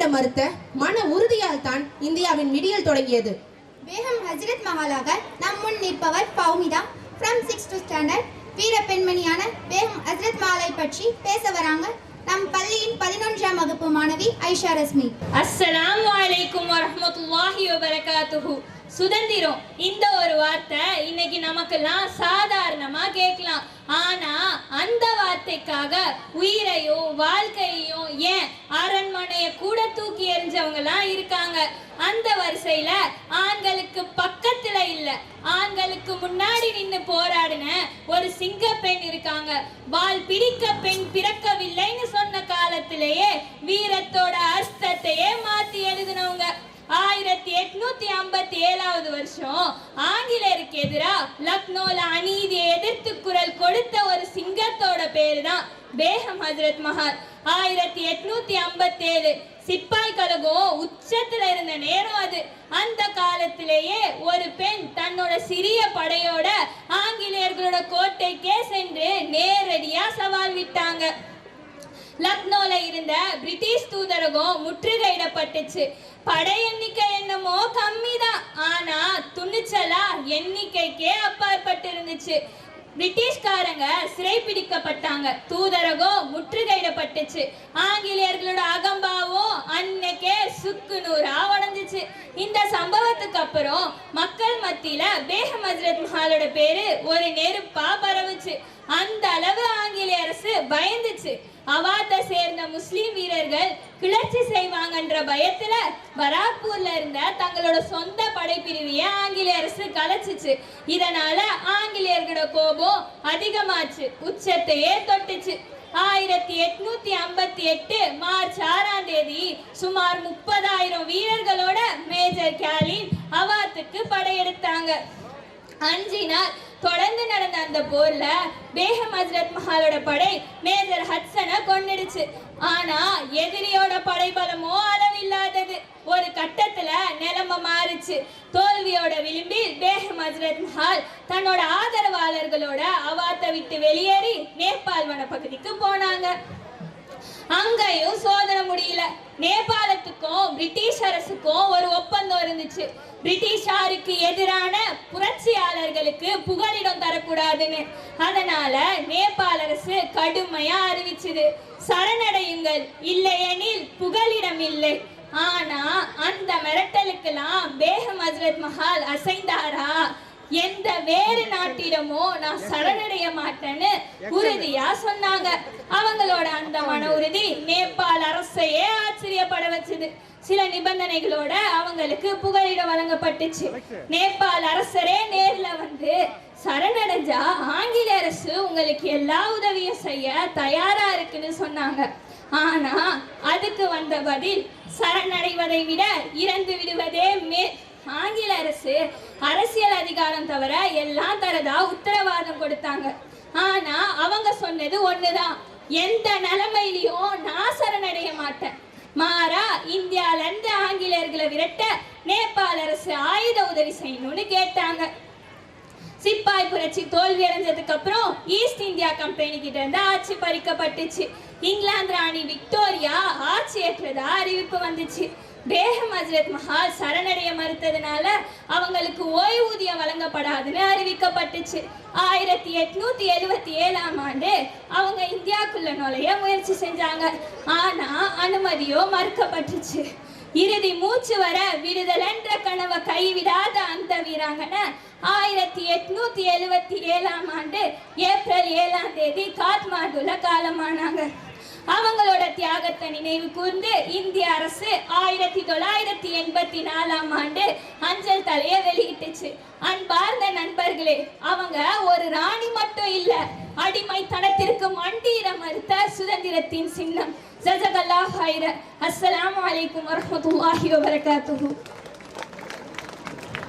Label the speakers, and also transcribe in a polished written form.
Speaker 1: போரிட மறுத்த மன உறுதியால் தான் இந்தியாவின் விடியல் தொடங்கியது.
Speaker 2: பேகம் ஹஜ்ரத் மஹாலாக நம் முன் நிற்பவர் பௌமிதா from 6th ஸ்டாண்டர்ட். வீர பெண்மணியான பேகம் ஹஜ்ரத் மஹாலை பற்றி பேச வராங்க நம் பள்ளியின் 11ஆம் வகுப்பு மாணவி ஐஷா ரஸ்மி.
Speaker 3: அஸ்ஸலாமு அலைக்கும் வரஹ்மத்துல்லாஹி வபரகாத்துஹு. சுதந்திரம் இந்த ஒரு வார்த்தை இன்னைக்கு நமக்கெல்லாம் சாதாரணமா கேட்கலாம். ஆனா அந்த வார்த்தைக்காக உயிரையும் வாழ்க்கையையும் ஏன் அரண்மனையை கூட தூக்கி எறிஞ்சவங்க எல்லாம் இருக்காங்க. அந்த வரிசையில ஆண்களுக்கு பக்கத்துல இல்ல, ஆண்களுக்கு முன்னாடி நின்று போராடின ஒரு சிங்க பெண் இருக்காங்க. வாள் பிடிக்க பெண் பிறக்கவில்லைன்னு சொன்ன காலத்திலேயே வீரத்தோட அர்த்தத்தையே மாத்தி எழுதினவங்க. 1857 வருஷம் ஆங்கிலேயருக்கு எதிராக லக்னோல அநீதியை எதிர்த்து குரல் கொடுத்த ஒரு சிங்கத்தோட பேரு தான் பேகம் ஹஜ்ரத் மஹால். 1857 சிப்பாய் கழகம் உச்சத்துல இருந்த நேரம் அது. அந்த காலத்திலேயே ஒரு பெண் தன்னோட சிறிய படையோட ஆங்கிலேயர்களோட கோட்டைக்கே சென்று நேரடியா சவால் விட்டாங்க. லக்னோல இருந்த பிரிட்டிஷ் தூதரகம் முற்றுகையிடப்பட்டுச்சு. படை எண்ணிக்கை என்னமோ கம்மிதான், ஆனா துணிச்சலா எண்ணிக்கைக்கே அப்பாற்பட்டு இருந்துச்சு. பிரிட்டிஷ்காரங்க சிறைப்பிடிக்கப்பட்டாங்க, தூதரகம் முற்றுகையிடப்பட்டுச்சு. ஆங்கிலேயர்களோட அகம்பாவும் அன்னைக்கே சுக்கு நூறா உடஞ்சிச்சு. இந்த சம்பவத்துக்கு அப்புறம் மக்கள் மத்தியில பேகம் ஹஜ்ரத் மஹாலோட பேரு ஒரு நெருப்பா பரவுச்சு. அந்த அளவு ஆங்கிலேய அரசு பயந்துச்சு. அவாத்தை சேர்ந்த முஸ்லிம் வீரர்கள் கிளர்ச்சி செய்வாங்கன்ற பயத்துல பராக்பூர்ல இருந்த தங்களோட சொந்த படைப்பிரிவையே ஆங்கிலேய அரசு கலைச்சிச்சு. இதனால ஆங்கிலேயர்களோட கோபம் அதிகமாச்சு, உச்சத்தையே தொட்டுச்சு. 1858 மார்ச் 6ஆம் தேதி சுமார் 30,000 வீரர்களோட மேஜர் கேலின் அவாத்துக்கு படையெடுத்தாங்க. 5 நாள் தொடர்ந்து நடந்த அந்த போர்ல பேகம் ஹஜ்ரத் மஹாலோட படை மேஜர் ஹட்சனை கொன்னுடுச்சு. ஆனா எதிரியோட படைபலமோ அளவில்லாதது. ஒரு கட்டத்துல நிலைமை மாறிச்சு. தோல்வியோட விளிம்பில் பேகம் ஹஜ்ரத் மஹால் தன்னோட ஆதரவாளர்களோட அவாத்தை விட்டு வெளியேறி நேபாள் வனப்பகுதிக்கு போனாங்க. அங்கேயும் சோதனை முடியல. நேபாளத்துக்கும் பிரிட்டிஷ் அரசுக்கும் ஒரு ஒப்பந்தம் இருந்துச்சு. பிரிட்டிஷாருக்கு எதிரான புரட்சியாளர்களுக்கு புகலிடம் தரக்கூடாதுன்னு. அதனால நேபாள அரசு கடுமையா அறிவிச்சது, சரணடையுங்கள், இல்லையெனில் புகலிடம் இல்லை. ஆனா அந்த மிரட்டலுக்கெல்லாம் பேகம் ஹஜ்ரத் மஹால் அசைந்தாரா? எந்த வேறு நாட்டிடமோ நான் சரணடைய மாட்டேன்னு உறுதியா சொன்னாங்க. அவங்களோட அந்த மன உறுதி நேபாள அரசையே ஆச்சரியப்பட வச்சது. சில நிபந்தனைகளோட அவங்களுக்கு புகலிடம் வழங்கப்பட்டுச்சு. நேபாள அரசரே நேர்ல வந்து சரணடைஞ்சா ஆங்கில அரசு உங்களுக்கு எல்லா உதவியும் செய்ய தயாரா இருக்குன்னு சொன்னாங்க. ஆனா அதுக்கு வந்த பதில் சரணடைவதை விட இறந்து விடுவதே மேல். ஆங்கில அரசு அரசியல் அதிகாரம் தவிர எல்லாம் தரதா உத்தரவாதம் கொடுத்தாங்க. ஆனா அவங்க சொன்னது ஒண்ணுதான், எந்த நிலைமையிலையும் நான் சரணடைய மாட்டேன். மாறா இந்தியால இருந்து ஆங்கிலேயர்களை விரட்ட நேபாள அரசு ஆயுத உதவி செய்யணும்னு கேட்டாங்க. சிப்பாய் புரட்சி தோல்வி அடைஞ்சதுக்கு அப்புறம் ஈஸ்ட் இந்தியா கம்பெனி கிட்ட இருந்து ஆட்சி பறிக்கப்பட்டுச்சு. இங்கிலாந்து ராணி விக்டோரியா ஆட்சி ஏற்றதா அறிவிப்பு வந்துச்சு. பேகம் ஹஜ்ரத் மஹால் சரணடைய மறுத்ததுனால அவங்களுக்கு ஓய்வூதியம் வழங்கப்படாதுன்னு அறிவிக்கப்பட்டுச்சு. 1877ஆம் ஆண்டு அவங்க இந்தியாக்குள்ள நுழைய முயற்சி செஞ்சாங்க. ஆனா அனுமதியோ மறுக்கப்பட்டுச்சு. இறுதி மூச்சு வர விடுதலைன்ற கனவை கைவிடாத அந்த வீராங்கனை 1877ஆம் ஆண்டு ஏப்ரல் 7ஆம் தேதி காத்மாண்டுல காலமானாங்க. அவங்களோட தியாகத்தை நினைவு கூர்ந்து இந்திய அரசு 1984ஆம் ஆண்டு அஞ்சல் தலையை வெளியிட்டுச்சு. அன்பார்ந்த நண்பர்களே, அவங்க ஒரு ராணி மட்டும் இல்ல, அடிமைத்தனத்திற்கு மண்டியிட மறுத்த சுதந்திரத்தின் சின்னம். ஜஸகல்லாஹு ஹைரன். அஸ்ஸலாமு அலைக்கும் வரஹ்மத்துல்லாஹி வபரகாத்துஹு.